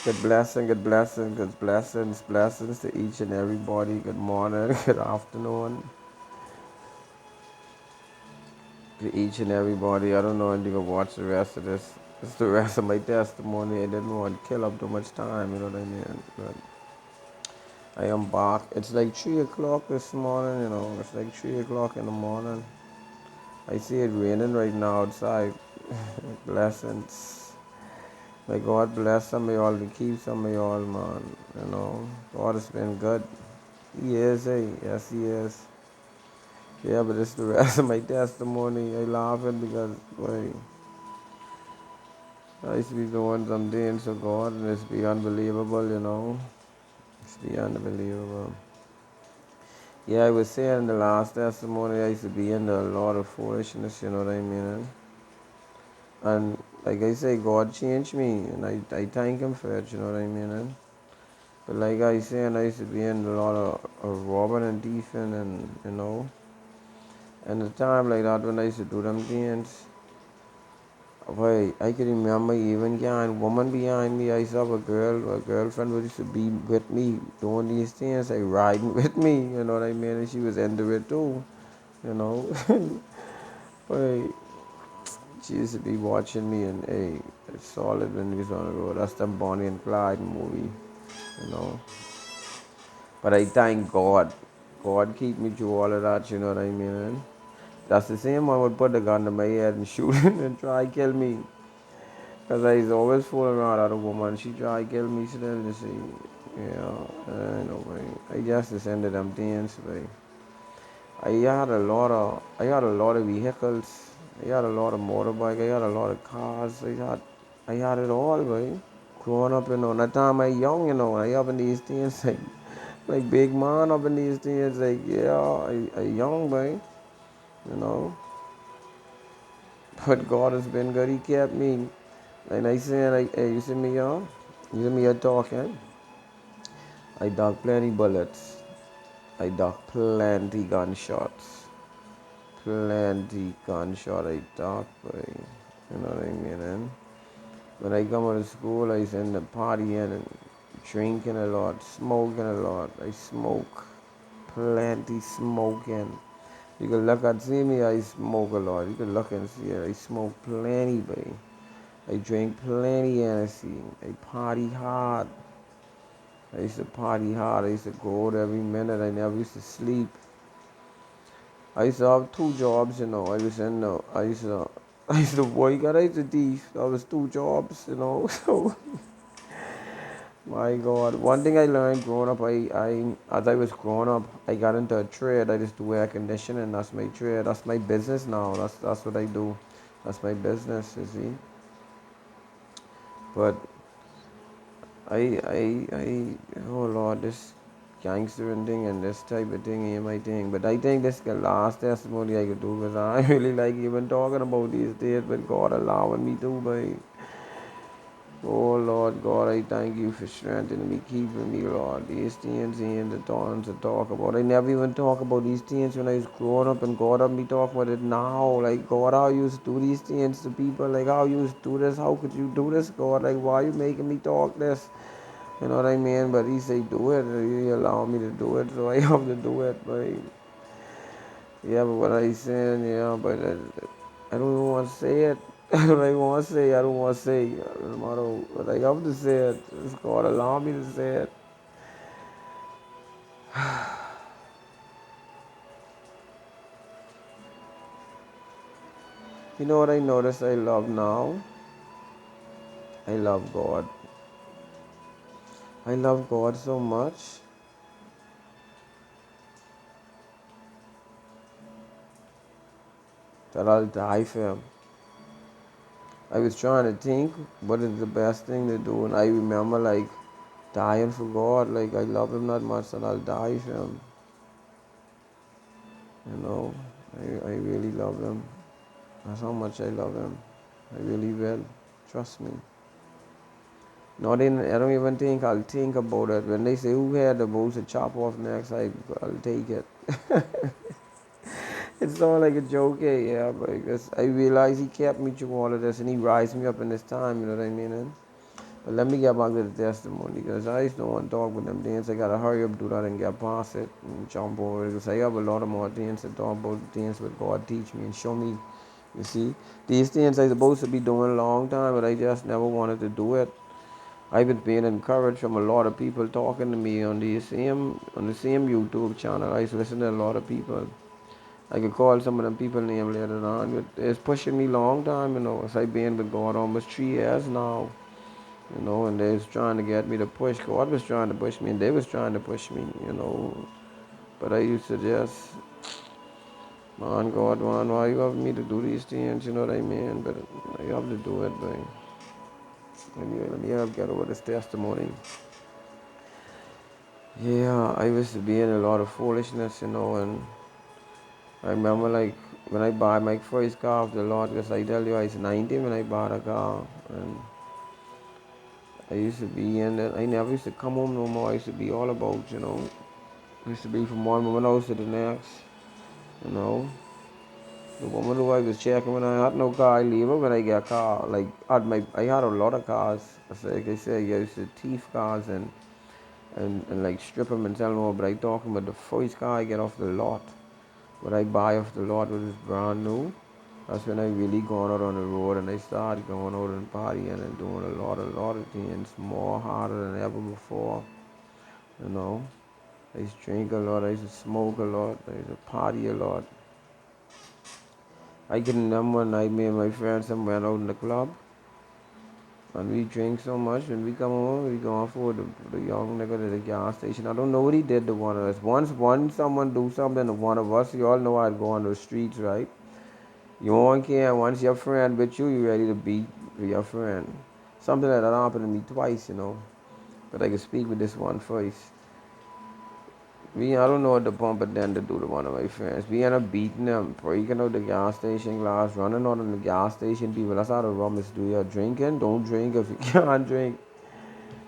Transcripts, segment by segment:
Good blessing, good blessing, good blessings, blessings to each and everybody. Good morning, good afternoon to each and everybody. I don't know if you can watch the rest of this. It's the rest of my testimony. I didn't want to kill up too much time, you know what I mean? But I am back. It's like 3 o'clock this morning, you know. It's like 3 o'clock in the morning. I see it raining right now outside. Blessings. May God bless some of y'all and keep some of y'all, man. You know, God has been good. He is, hey. Yes, he is. Yeah, but it's the rest of my testimony. I laughing because, boy, I used to be doing some things for God and it's be unbelievable, you know. It's be unbelievable. Yeah, I was saying in the last testimony, I used to be into a lot of foolishness, you know what I mean? And like I say, God changed me and I thank Him for it, you know what I mean? But like I said, I used to be in a lot of robbing and thieving and, you know. And the time like that when I used to do them things, boy, I can remember even behind woman behind me, I saw a girlfriend who used to be with me doing these things, like riding with me, you know what I mean? And she was into it too, you know. Boy, she used to be watching me and hey, it's solid when we was on the road. That's the Bonnie and Clyde movie, you know. But I thank God. God keep me through all of that, you know what I mean? That's the same one would put the gun to my head and shoot it and try to kill me. Because I was always fooling around with a woman. She tried to kill me still, you see. I know, man. I just descended them things, but I had a lot of vehicles. I had a lot of motorbike. I had a lot of cars. I had it all, boy. Growing up, you know, that time I young, you know, I up in these things, like big man up in these things, like, yeah, I young, boy, you know. But God has been good. He kept me. And I said, like, hey, you see me, y'all? You see me here talking? I dug plenty bullets. I dug plenty gunshots. Plenty gunshot I dug, boy. You know what I mean? And when I come out of school, I end up partying and drinking a lot, smoking a lot. I smoke. Plenty smoking. You can look and see me, I smoke a lot. You can look and see it. I smoke plenty, boy. I drink plenty Hennessy. I party hard. I used to party hard. I used to go out every minute. I never used to sleep. I used to have two jobs, you know. I used to work and I used to thief. That was two jobs, you know. So, my God. One thing I learned growing up, as I was growing up, I got into a trade. I just do air conditioning. That's my trade. That's my business now. That's what I do. That's my business, you see. But oh Lord, this gangster thing and this type of thing ain't my thing. But I think this is the last testimony I could do because I really like even talking about these days, but God allowing me to, but oh Lord God, I thank you for strengthening me, keeping me, Lord. These things ain't the times to talk about. I never even talk about these things when I was growing up and God had me talk about it now. Like God, how you used to do these things to people, like how you used to do this, how could you do this, God? Like why you making me talk this? You know what I mean? But he say do it. He allow me to do it, so I have to do it. But yeah, but what I saying, yeah, but I don't even want to say it. I don't even want to say. I don't want to say. No matter what, I have to say it. It's God allow me to say it. You know what I noticed? I love now. I love God. I love God so much that I'll die for Him. I was trying to think what is the best thing to do, and I remember like dying for God. Like I love Him that much that I'll die for Him. You know, I really love Him. That's how much I love Him. I really will. Trust me. Not in. I don't even think I'll think about it. When they say who had the most to chop off next, I'll take it. It's all like a joke, yeah, but I realized he kept me through all of this and he rised me up in this time, you know what I mean? But let me get back to the testimony because I just don't want to talk with them things. I gotta hurry up, do that, and get past it and jump over it because I have a lot of more things to talk about, things what God teach me and show me. You see, these things I supposed to be doing a long time, but I just never wanted to do it. I've been being encouraged from a lot of people talking to me on the same YouTube channel. I used to listen to a lot of people. I could call some of them people name later on. But it's pushing me long time, you know. It's like being with God almost 3 years now, you know, and they was trying to get me to push. God was trying to push me, and they was trying to push me, you know. But I used to just, man, God, man, why you have me to do these things? You know what I mean? But I have to do it, but anyway, let me have get over this testimony. Yeah, I used to be in a lot of foolishness, you know, and I remember like when I bought my first car of the Lord, because I tell you I was 19 when I bought a car, and I used to be in it. I never used to come home no more. I used to be all about, you know, I used to be from one woman house to the next, you know. The woman who I was checking when I had no car, I leave her when I get a car. Like I had a lot of cars. Like I say, I used to thief cars and like strip them and sell them all. But I talking about the first car I get off the lot. What I buy off the lot was brand new. That's when I really gone out on the road and I started going out and partying and doing a lot of things more harder than ever before. You know, I used to drink a lot, I used to smoke a lot, I used to party a lot. I can remember one night me and my friends went out in the club and we drink so much. When we come home, we go for the young nigga to the gas station. I don't know what he did to one of us. Once someone do something to one of us, you all know I'd go on the streets, right? You won't care. Once your friend with you, you ready to beat your friend. Something like that happened to me twice, you know. But I can speak with this one first. I don't know what the pumper then to do to one of my friends. We end up beating them, breaking out the gas station glass, running out on the gas station people. That's how the rum is do. You're drinking, don't drink if you can't drink.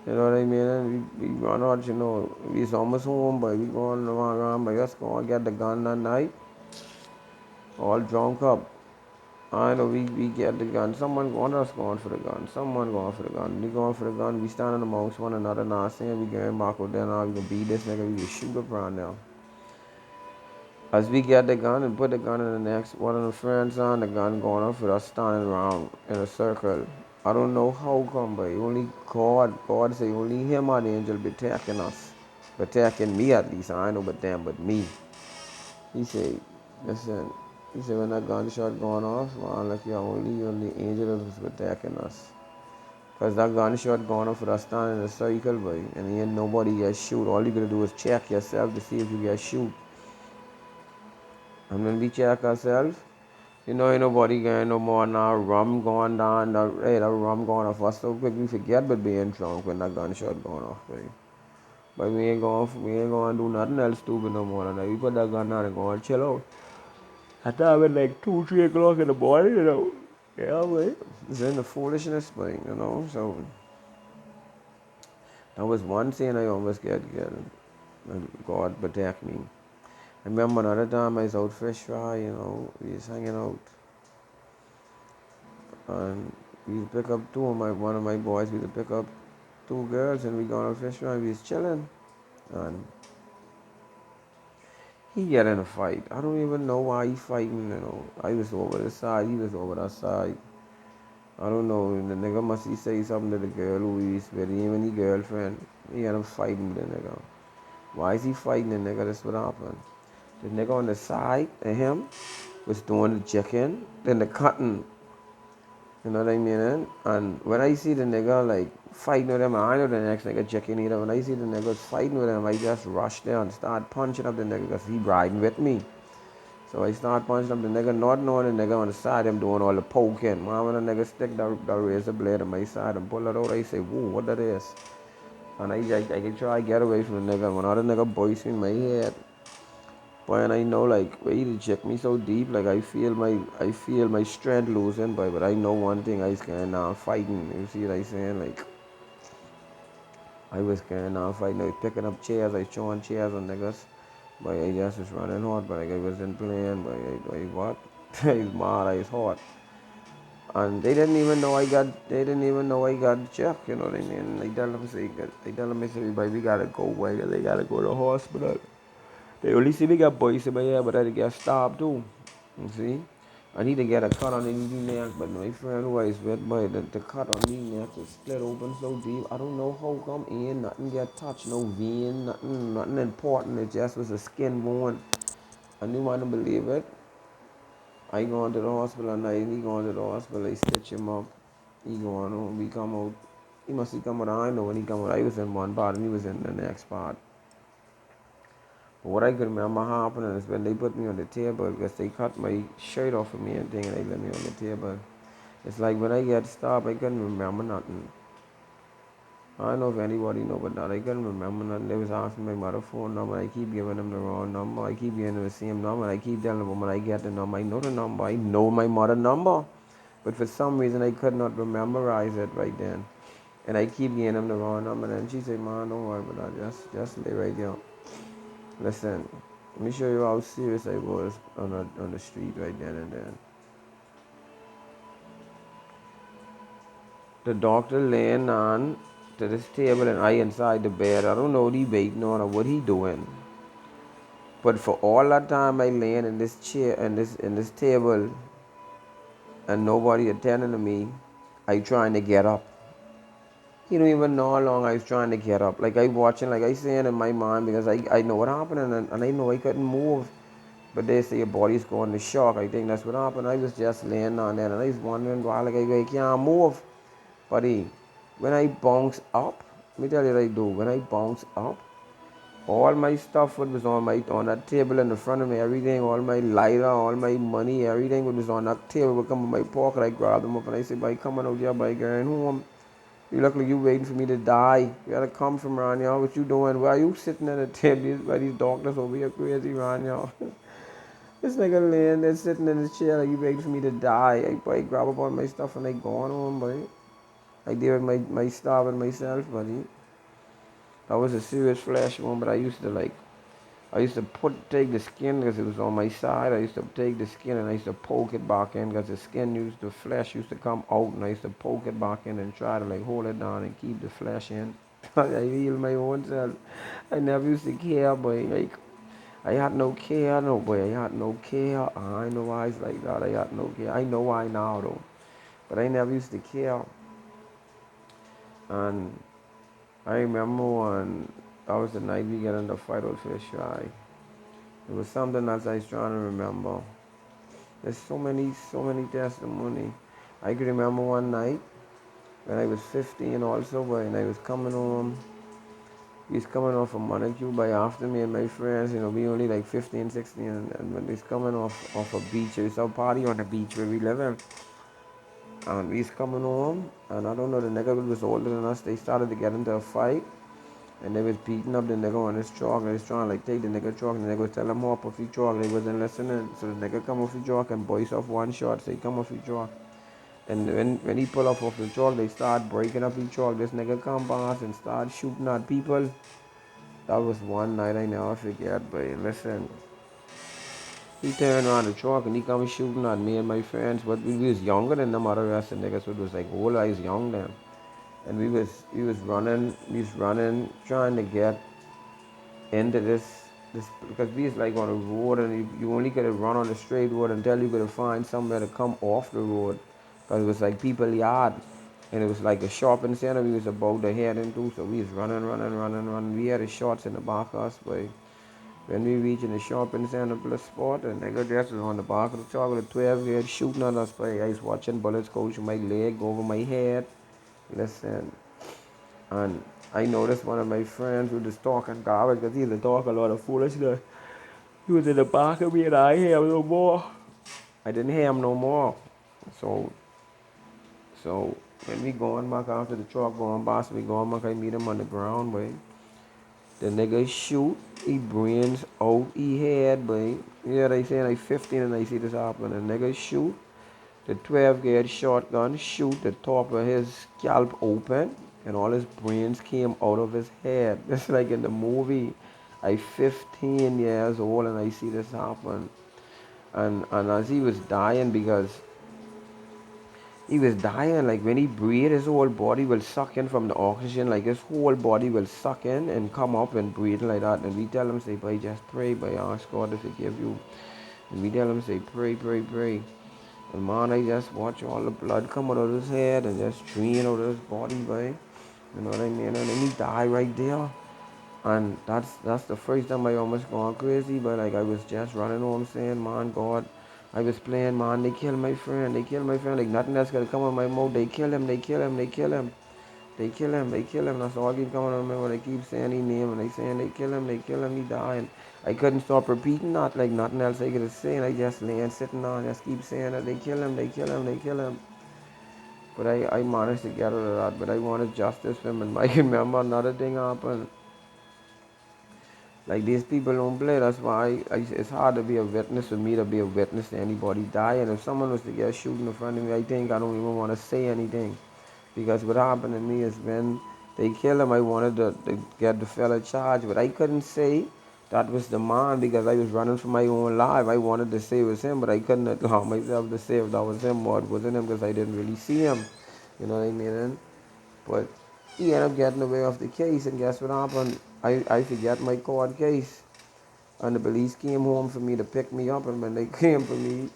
You know what I mean? And we run out, you know. We almost home, but we going around, but let's go and get the gun that night. All drunk up. I know we get the gun. Someone one of us going for the gun. Someone going for the gun. We going for the gun. We standing amongst one another. Not saying we getting Marco then we gonna beat this nigga. We can shoot up around now. As we get the gun and put the gun in the next one of the friends on the gun going off with us standing around in a circle. I don't know how come, but only God say only him or the angel be attacking us. Attacking me at least. I know but them, but me. He said, listen, he said when that gunshot going off, man, like you're only angel was attacking us. Cause that gunshot going off for us standing in a circle, boy, and ain't nobody get shoot. All you gotta do is check yourself to see if you get shoot. And when we check ourselves, you know, ain't nobody getting no more now. Rum going down, the rum going off us so quick we forget about being drunk when that gunshot going off, boy. But we ain't going to do nothing else stupid no more. And we put that gun down and go and chill out. I thought it like 2, 3 o'clock in the morning, you know. Yeah, boy. It's in the foolishness, boy, you know. So that was one thing I almost get. And God protect me. I remember another time I was out fish fry, you know, we was hanging out. And we pick up one of my boys, we pick up 2 girls and we gone out fish fry, we was chilling. And he get in a fight. I don't even know why he fighting, you know. I was over this side, he was over that side. I don't know, the nigga must he say something to the girl who he's with, him and his girlfriend. He end up fighting the nigga. Why is he fighting the nigga? That's what happened. The nigga on the side of him was doing the chicken, then the cutting. You know what I mean? And when I see the nigga like fighting with him, I know the next nigga checking either. When I see the niggas fighting with him, I just rush there and start punching up the nigga because he riding with me. So I start punching up the nigga, not knowing the nigga on the side, him doing all the poking. Man, when the nigga stick that razor blade on my side and pull it out, I say, whoa, what that is? And I can try to get away from the nigga. When other nigga boys me in my head, boy, and I know like way to check me so deep, like I feel my strength losing, boy. But I know one thing, I was kind of fighting. You see what I saying? Like I was kind of fighting. I was picking up chairs, I was throwing chairs on niggas. But I just was running hot, but like I wasn't playing, but I what? I was mad, I was hot. And they didn't even know I got checked, you know what I mean? They tell them, say, boy, we gotta go, boy, they gotta go to the hospital. They only see me got boys in my hair, but I get stopped too. You see? I need to get a cut on the neck, but my friend who I was with, boy, the cut on the neck is split open so deep. I don't know how come in, nothing get touched, no vein, nothing important. It just was a skin wound. And you want to believe it? I go to the hospital and he going to the hospital, they stitch him up. He going home, we come out. He must have come out, I know when he come out, I was in one part and he was in the next part. But what I could remember happening is when they put me on the table because they cut my shirt off of me and thing and they let me on the table. It's like when I get stopped, I couldn't remember nothing. I don't know if anybody know, but not. I couldn't remember nothing. They was asking my mother phone number. I keep giving them the wrong number. I keep giving them the same number. I keep telling them when I get the number, I know the number. I know my mother number. But for some reason, I could not memorize it right then. And I keep giving them the wrong number. And she said, man, don't worry about that. Just lay right there. Listen, let me show you how serious I was on the street right then and then. The doctor laying on to this table and I inside the bed. I don't know what he waiting on or what he doing. But for all that time I laying in this chair and this table and nobody attending to me, I trying to get up. He don't even know how long I was trying to get up. Like I watching, like I saying in my mind because I know what happened and I know I couldn't move. But they say your body's going to shock. I think that's what happened. I was just laying down there and I was wondering why like I can't move. Buddy, when I bounce up, let me tell you what I do. When I bounce up, all my stuff was on that table in the front of me, everything, all my lighter, all my money, everything was on that table would come in my pocket. I grabbed them up and I said, boy, come on out here, boy, going home. You look like you waiting for me to die. You gotta come from around here. What you doing? Why are you sitting at the table by these doctors over here crazy around here? This nigga laying there sitting in his chair like you waiting for me to die. I boy grab up all my stuff and I gone home, boy. I did my starving myself, buddy. That was a serious flash one, but I used to take the skin because it was on my side. I used to take the skin and I used to poke it back in because the flesh used to come out and I used to poke it back in and try to like hold it down and keep the flesh in. I healed my own self. I never used to care, boy. Like, I had no care, no boy. I had no care. I know why it's like that. I had no care. I know why now though. But I never used to care. And I remember when that was the night we got in the fight with Fish Eye. It was something else I was trying to remember. There's so many testimony. I can remember one night when I was 15 also, when I was coming home. He's coming off from Montague by after me and my friends, we only like 15, 16, and when he's coming off a beach, there's a party on the beach where we live in. And he's coming home, and I don't know, the nigga was older than us, they started to get into a fight. And they was beating up the nigga on his truck. They was trying to like take the nigga truck and the nigga was telling him hop off his truck. They wasn't listening. So the nigga come off his truck and boys off one shot. So he come off his truck. And when he pull off the truck, they start breaking up his truck. This nigga come past and start shooting at people. That was one night I never forget. But listen, he turned around the truck and he come shooting at me and my friends. But we was younger than them other rest of niggas. So it was like whole eyes young then. And we was running, trying to get into this because we is like on a road and you only could run on the straight road until you could find somewhere to come off the road because it was like people yard and it was like a shopping center we was about to head into, so we was running. We had the shots in the back of us, but when we reached in the shopping center plus spot and nigga just was on the back of the truck with a 12 gauge shooting at us, but I was watching bullets go through my leg, go over my head. Listen, and I noticed one of my friends who was talking garbage because he used to talk a lot of foolishness. He was in the back of me and I hear him no more. I didn't hear him no more. So so when we going back after the truck going past, we going back, I meet him on the ground, boy. The nigga shoot, he brains out he head, boy. Yeah, they say like 15 and I see this happen. The nigga shoot, the 12 gauge shotgun shoot the top of his scalp open and all his brains came out of his head. Just like in the movie. I 15 years old and I see this happen. And as he was dying, because he was dying, like when he breathed, his whole body will suck in from the oxygen, like his whole body will suck in and come up and breathe like that. And we tell him, say, boy, just pray, boy, ask God to forgive you. And we tell him, say, pray, pray, pray. And man, I just watch all the blood come out of his head and just drain out of his body, boy. You know what I mean? And then he died right there. And that's the first time I almost gone crazy, but like I was just running home saying, man, God, I was playing, man, they killed my friend, they killed my friend, like nothing else gonna come on my mouth, they kill him, they kill him, they kill him, they kill him, they kill him. That's all I keep coming on my mouth. I keep saying his name and they saying they kill him, he died. I couldn't stop repeating that, like nothing else I could say, and I just laying sitting down, just keep saying that they kill him, they kill him, they kill him. But I managed to get out of that, but I wanted justice for him, and I can remember another thing happened. Like these people don't play. That's why it's hard to be a witness for me to be a witness to anybody dying. If someone was to get shot in front of me, I think I don't even want to say anything. Because what happened to me is when they killed him, I wanted to get the fella charged. But I couldn't say that was the man because I was running for my own life. I wanted to say it was him, but I couldn't allow myself to say if that was him or it wasn't him because I didn't really see him. You know what I mean? But he ended up getting away off the case, and guess what happened? I forget my court case. And the police came home for me to pick me up, and when they came for me,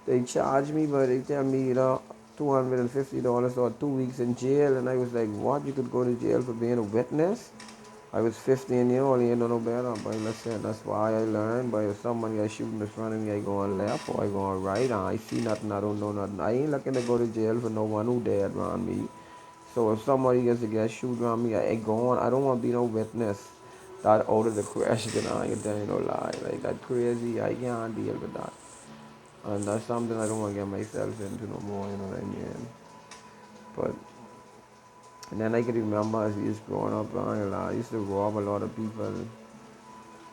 they charged me, but they tell me, $250 or 2 weeks in jail. And I was like, what? You could go to jail for being a witness? I was 15 years old, you know no better. But listen, that's why I learned. But if someone gets shooting in front of me, I go on left or I go on right. And I see nothing, I don't know nothing. I ain't looking to go to jail for no one who dead around me. So if somebody gets to get shoot around me, I go on. I don't want to be no witness. That out of the question, I ain't telling you no lie. Like that crazy, I can't deal with that. And that's something I don't want to get myself into no more, you know what I mean? But, and then I can remember as we was growing up, I used to rob a lot of people.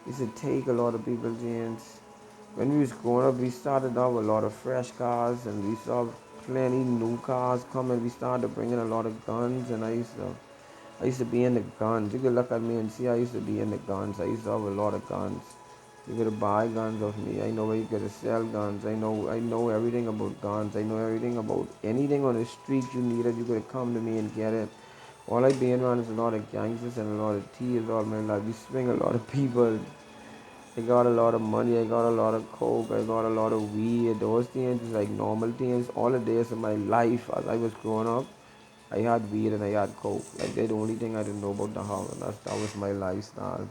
Used to take a lot of people's jeans. When we was growing up, we started off with a lot of fresh cars and we saw plenty new cars coming. We started bringing a lot of guns, and I used to be in the guns. You could look at me and see I used to be in the guns. I used to have a lot of guns. You could buy guns off me. I know where you could sell guns. I know everything about guns. I know everything about anything on the street you needed. You could come to me and get it. All I been around is a lot of gangsters and a lot of thieves all my life. We swing a lot of people. I got a lot of money. I got a lot of coke. I got a lot of weed. Those things is like normal things. All the days of my life as I was growing up, I had weed and I had coke. Like that's the only thing I didn't know about the house. And that was my lifestyle.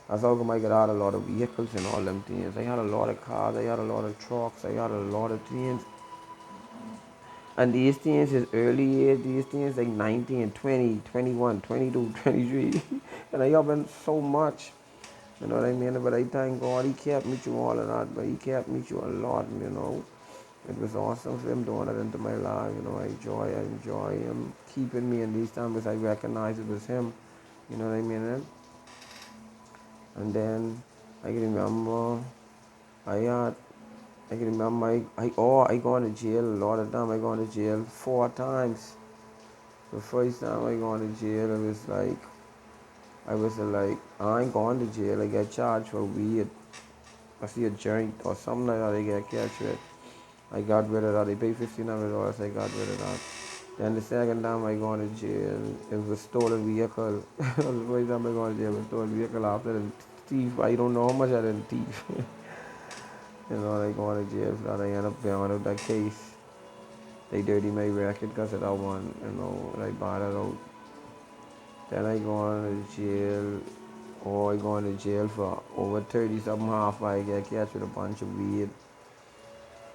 That's how come I got a lot of vehicles and all them things. I had a lot of cars. I had a lot of trucks. I had a lot of things. And these things is early age. These things like 19, 20, 21, 22, 23. And I have been so much. You know what I mean? But I thank God he kept me through all of that. But he kept me through a lot, you know. It was awesome for him doing it into my life. You know, I enjoy him keeping me in these times. I recognize it was him. You know what I mean? And then I can remember I had I can remember I gone to jail a lot of time. I gone to jail 4 times. The first time I gone to jail, it was like I ain't going to jail. I get charged for weed. I see a joint or something like that. I get catch with. I got rid of that. They paid $1,500. I got rid of that. Then the second time I gone to jail, it was a stolen vehicle. The first time I gone to jail, it was a stolen vehicle after the thief. I don't know how much I didn't thief. You know, I gone to jail for that. I end up behind out that case. They dirty my record because of that one, you know, and I bought it out. Then I gone to jail, or I gone to jail for over 30 something half. I get catch with a bunch of weed.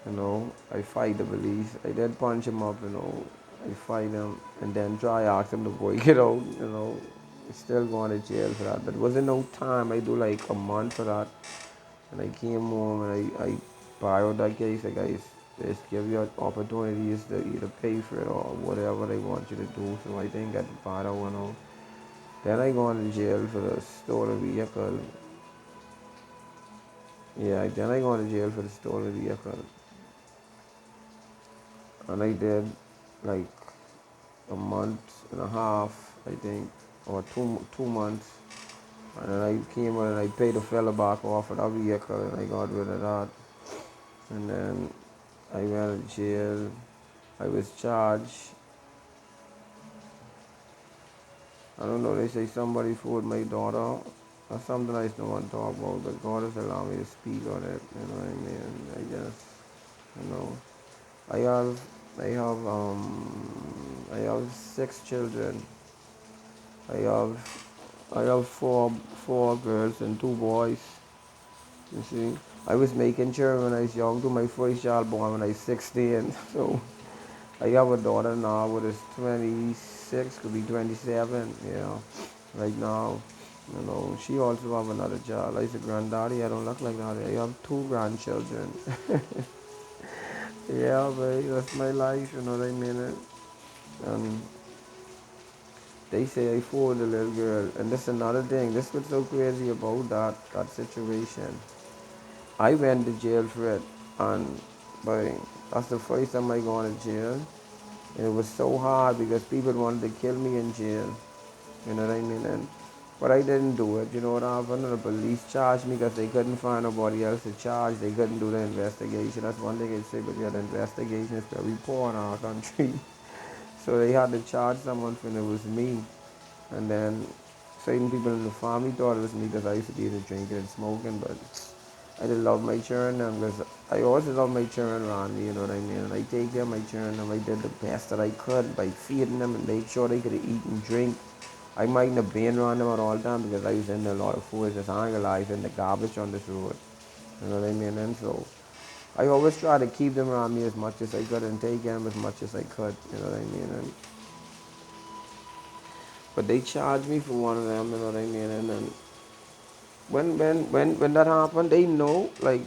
You know, I fight the police. I did punch him up, you know. I fight him and then try ask him to go get out, you know. Still going to jail for that. But it wasn't no time. I do like a month for that. And I came home and I borrowed that case. Like I just give you opportunities to either pay for it or whatever they want you to do. So I didn't get to buy that one out. Then I go to jail for the stolen vehicle. Yeah, then I go to jail for the stolen vehicle. And I did like a month and a half, I think, or two months. And then I came out and I paid the fella back off of that vehicle and I got rid of that. And then I went to jail. I was charged. I don't know, they say somebody fooled my daughter or something I just don't want to talk about, but God has allowed me to speak on it, you know what I mean? I guess, you know. I have I have 6 children. I have I have four girls and 2 boys. You see, I was making sure when I was young to my first child born when I was 16. So I have a daughter now who is 26, could be 27. Yeah, right now. You know, she also have another child. I said, granddaddy, I don't look like that. I have 2 grandchildren. Yeah, babe, that's my life. You know what I mean? And they say I fooled the little girl. And this is another thing. This was so crazy about that situation. I went to jail for it. And boy, that's the first time I gone to jail. And it was so hard because people wanted to kill me in jail. You know what I mean? But I didn't do it. You know what happened? The police charged me because they couldn't find nobody else to charge. They couldn't do the investigation. That's one thing I'd say, but yeah, the investigation is very poor in our country. So they had to charge someone when it was me. And then certain people in the family thought it was me because I used to be into drinking and smoking, but I did love my children because I always love my children around me, you know what I mean? And I take care of my children and I did the best that I could by feeding them and make sure they could eat and drink. I mightn't have been around them at all time because I was in a lot of food, just anger life in the garbage on this road. You know what I mean? And so I always try to keep them around me as much as I could and take care of them as much as I could. You know what I mean? But they charged me for one of them. You know what I mean? And then when that happened, they know like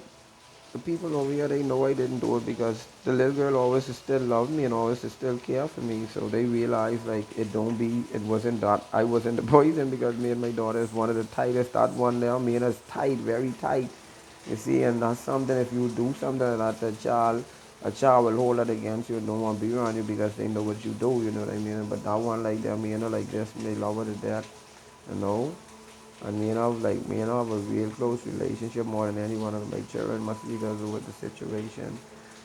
the people over here, they know I didn't do it because the little girl always still loved me and always still care for me. So they realized like it wasn't that I wasn't the poison because me and my daughter is one of the tightest. That one there, me and us tight, very tight. You see, and that's something. If you do something like that, a child will hold it against you and don't want to be around you because they know what you do. You know what I mean? But that one like that, me and her like this, and they love her to death. You know. And me and I have a real close relationship more than any one of my children must be because of what the situation.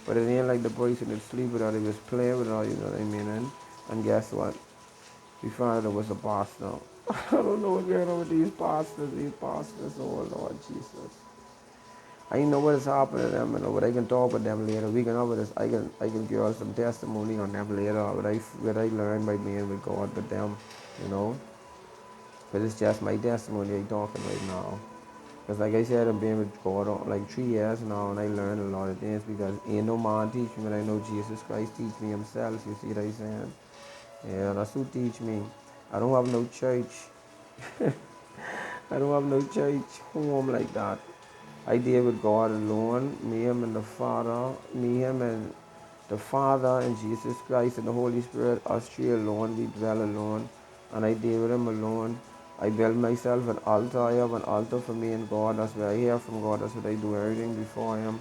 But it ain't like the person that sleep with her, they was playing with her, you know what I mean? And guess what? We found out it was a pastor. I don't know what's going on with these pastors, oh Lord Jesus. I know what is happening to them, you know, but I can talk with them later. We can have this. I can give us some testimony on them later. What I learned by being with God with them, you know. But it's just my testimony I'm talking right now. Because like I said, I've been with God like 3 years now and I learned a lot of things because ain't no man teach me, but I know Jesus Christ teach me himself, you see what I'm saying? Yeah, that's who teach me. I don't have no church. I don't have no church home like that. I deal with God alone, me, him, and the Father, me, him, and the Father, and Jesus Christ, and the Holy Spirit, us three alone, we dwell alone, and I deal with him alone. I build myself an altar. I have an altar for me and God. That's where I hear from God. That's what I do everything before Him.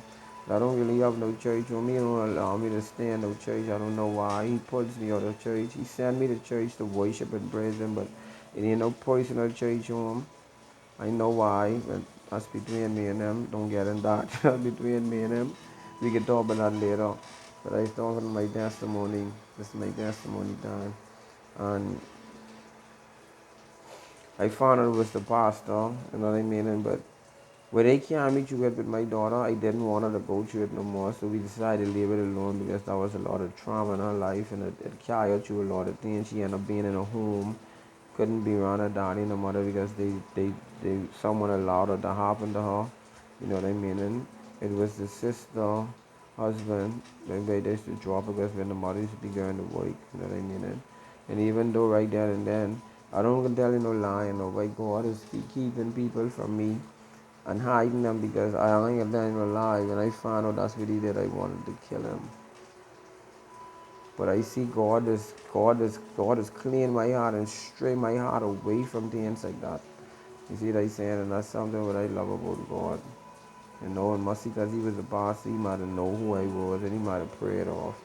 I don't really have no church with me. He don't allow me to stay in no church. I don't know why. He pulls me out of church. He sent me to church to worship and praise Him, but it ain't no personal church home. I know why, but that's between me and him. Don't get in that. That's between me and him. We can talk about that later. But I was talking my testimony. This is my testimony time. And I found out it was the pastor, you know what I mean? But where they can't meet you with my daughter, I didn't want her to go through it no more. So we decided to leave it alone because there was a lot of trauma in her life and it carried her through a lot of things. She ended up being in a home, couldn't be around her daddy and her mother because someone allowed it to happen to her. You know what I mean? And it was the sister, husband, they used to drop her because when the mother used to be going to work. You know what I mean? And even though right there and then, I don't tell you no lie, no way God is keeping people from me and hiding them because I ain't telling you no lie. When I found out that's what he did, I wanted to kill him. But I see God is clean my heart and stray my heart away from things like that. You see what I'm saying? And that's something what I love about God. And no one must see because he was the boss, he might have known who I was and he might have prayed off.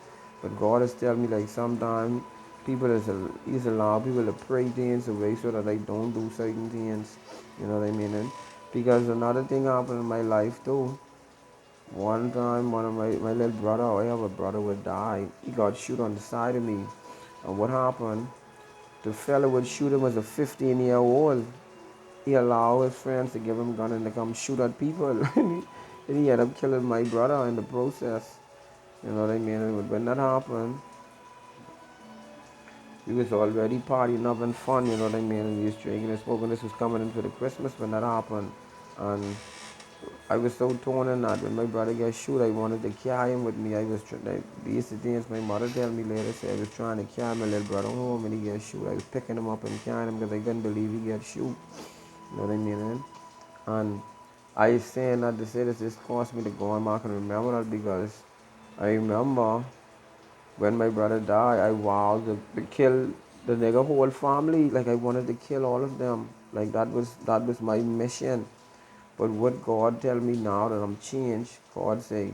But God has tell me like sometimes He's allow people to pray things away so that I don't do certain things. You know what I mean? And because another thing happened in my life too. One time, one of my little brother, I have a brother who died. He got shot on the side of me. And what happened? The fella would shoot him was a 15-year-old. He allowed his friends to give him a gun and to come shoot at people. And he ended up killing my brother in the process. You know what I mean? And when that happened, we was already partying up and fun, you know what I mean? And we was drinking and smoking. This was coming into the Christmas when that happened. And I was so torn in that when my brother got shot, I wanted to carry him with me. I was trying, these things my mother tell me later, say I was trying to carry my little brother home when he got shot. I was picking him up and carrying him because I couldn't believe he got shot. You know what I mean? And I saying that to say this caused me to go on back and remember that because I remember when my brother died, I vowed to kill the nigga whole family. Like I wanted to kill all of them. Like that was my mission. But what God tell me now that I'm changed, God say,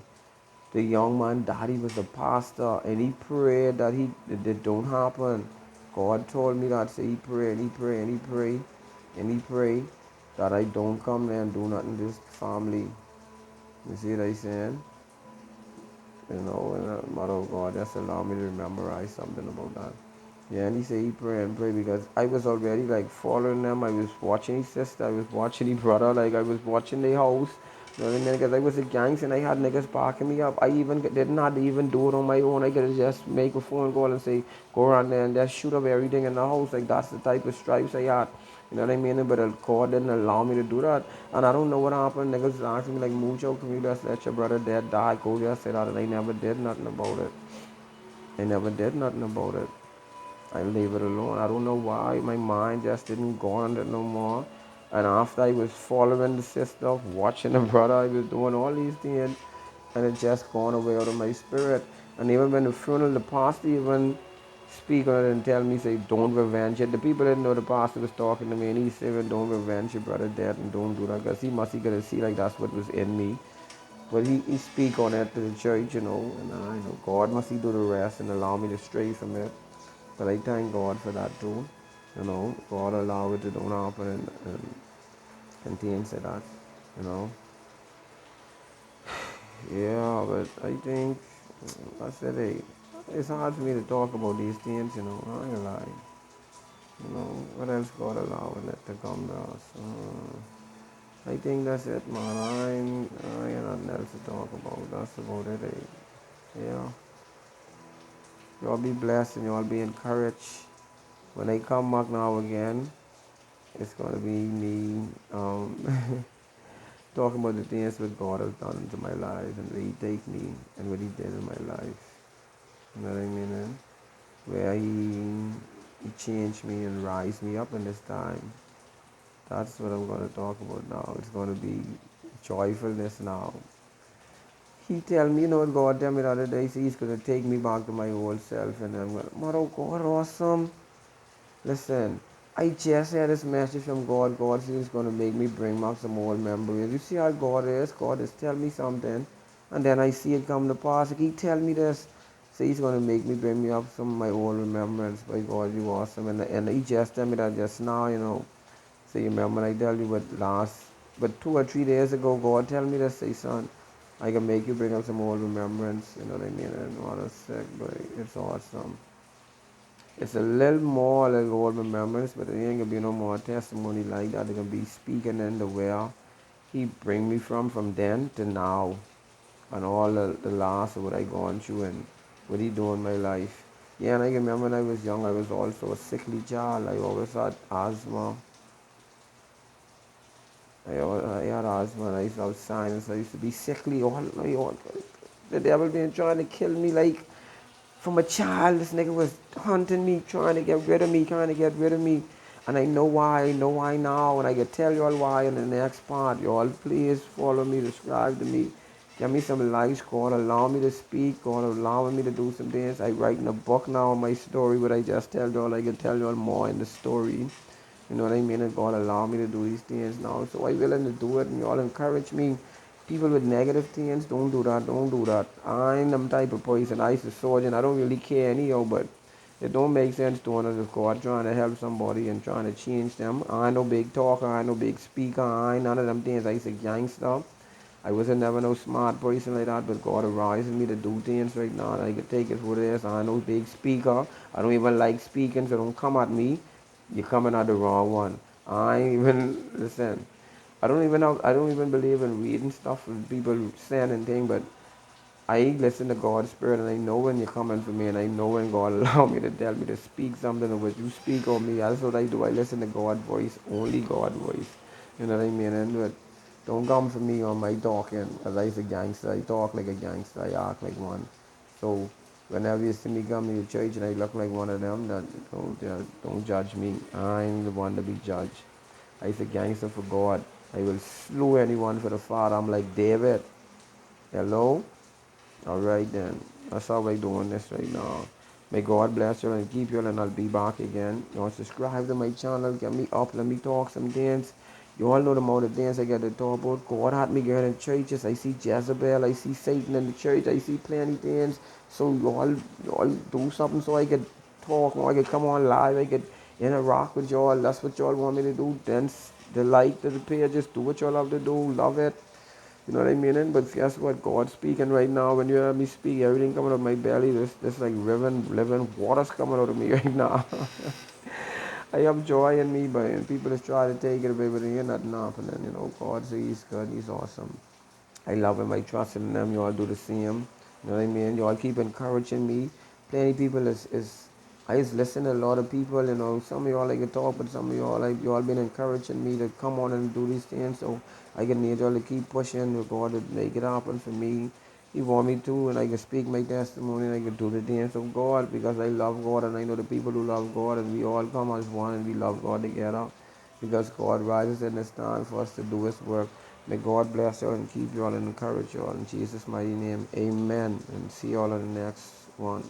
the young man daddy was a pastor and he prayed that it don't happen. God told me that, say he prayed and he prayed and he prayed and he prayed that I don't come there and do nothing to this family. You see what I saying? You know, and mother of God just allow me to memorize something about that. Yeah, and he said he pray and pray because I was already like following them. I was watching his sister, I was watching his brother, like I was watching their house. You know what I mean? Because I was a gangs and I had niggas backing me up. I even didn't have to even do it on my own. I could just make a phone call and say, go around there and just shoot up everything in the house. Like that's the type of stripes I had. You know what I mean? But the court didn't allow me to do that. And I don't know what happened. Niggas asking me like, Mucho, can you just let your brother dead die? Go just say that. And I never did nothing about it. I never did nothing about it. I leave it alone. I don't know why my mind just didn't go on it no more. And after I was following the sister, watching the brother, I was doing all these things, and it just gone away out of my spirit. And even when the funeral, the pastor even speak on it and tell me, say, don't revenge it. The people didn't know the pastor was talking to me, and he said, well, don't revenge your brother death and don't do that, because he could see like that's what was in me. But he speak on it to the church, you know, and I know God must he do the rest and allow me to stray from it. But I thank God for that too. You know, God allow it to don't happen and things like that. You know. Yeah, but I think I said hey, it's hard for me to talk about these things, you know, I ain't lie. You know, what else God allowing it to come to us? I think that's it, man. I ain't nothing else to talk about. That's about it, Yeah. Y'all be blessed and y'all be encouraged. When I come back now again, it's gonna be me talking about the things what God has done into my life and where He take me and what He did in my life. You know what I mean? Where he changed me and rise me up in this time. That's what I'm gonna talk about now. It's gonna be joyfulness now. He tell me, you know what God tell me the other day, He's gonna take me back to my old self and I'm gonna, oh God, awesome. Listen, I just had this message from God. God said He's going to make me bring back some old memories. You see how God is? God is tell me something, and then I see it come to pass. He tell me this. So He's going to make me bring me up some of my old remembrance. By God, you awesome. And He just tell me that just now, you know. So you remember I tell you but 2 or 3 days ago, God tell me this, say son, I can make you bring up some old remembrance. You know what I mean? And what a sick, but it's awesome. It's a little more like old memories, but there ain't gonna be no more testimony like that. They're gonna be speaking in the where He bring me from then to now, and all the last of what I gone through and what He do in my life. Yeah, and I can remember when I was young, I was also a sickly child. I always had asthma. I had asthma and I used to have sinus. I used to be sickly all. The devil been trying to kill me like from a child. This nigga was hunting me, trying to get rid of me, trying to get rid of me. And I know why now, and I can tell you all why in the next part. You all please follow me, subscribe to me. Give me some likes, God allow me to speak, God allow me to do some things. I write in a book now my story, but I just tell you all, I can tell you all more in the story. You know what I mean? And God allow me to do these things now. So I willing to do it and y'all encourage me. People with negative things, don't do that, don't do that. I'm the type of person, I used to surgeon, I don't really care anyhow, but It don't make sense to us of God trying to help somebody and trying to change them. I ain't no big talker, I ain't no big speaker, I ain't none of them things. I used to gangster. I wasn't never no smart person like that, but God arises me to do things right now. And I can take it for this. I ain't no big speaker. I don't even like speaking, so don't come at me. You're coming at the wrong one. I ain't even listen. I don't even believe in reading stuff and people saying and things, but I listen to God's spirit and I know when you're coming for me and I know when God allow me to tell me to speak something or what you speak on me. That's what I do. I listen to God's voice, only God's voice. You know what I mean? And don't come for me on my talking. As I say gangster, I talk like a gangster, I act like one. So whenever you see me come to your church and I look like one of them, don't judge me. I'm the one to be judged. I say gangster for God. I will slew anyone for the Father. I'm like David. Hello? Alright then. That's how we're doing this right now. May God bless you and keep you and I'll be back again. You want to subscribe to my channel, get me up, let me talk some dance. You all know the amount of dance I get to talk about. God had me going in churches. I see Jezebel, I see Satan in the church, I see plenty things. So you all do something so I could talk, or I could come on live, I could interact with y'all. That's what y'all want me to do. Dance the like to the page, just do what y'all love to do, love it. You know what I mean? But guess what? God's speaking right now. When you hear me speak, everything coming out of my belly, there's like living water's coming out of me right now. I have joy in me, but and people just try to take it away, but it ain't nothing happening. You know, God says He's good, He's awesome. I love Him, I trust in Him. You all do the same. You know what I mean? You all keep encouraging me. Plenty people is I just listen to a lot of people, you know, some of y'all like to talk, but some of y'all like y'all been encouraging me to come on and do these things. So I can need y'all to keep pushing with God to make it happen for me. He want me to and I can speak my testimony and I can do the dance of God because I love God and I know the people who love God and we all come as one and we love God together because God rises in this time for us to do His work. May God bless you and keep you all and encourage you all in Jesus' mighty name. Amen. And see you all in the next one.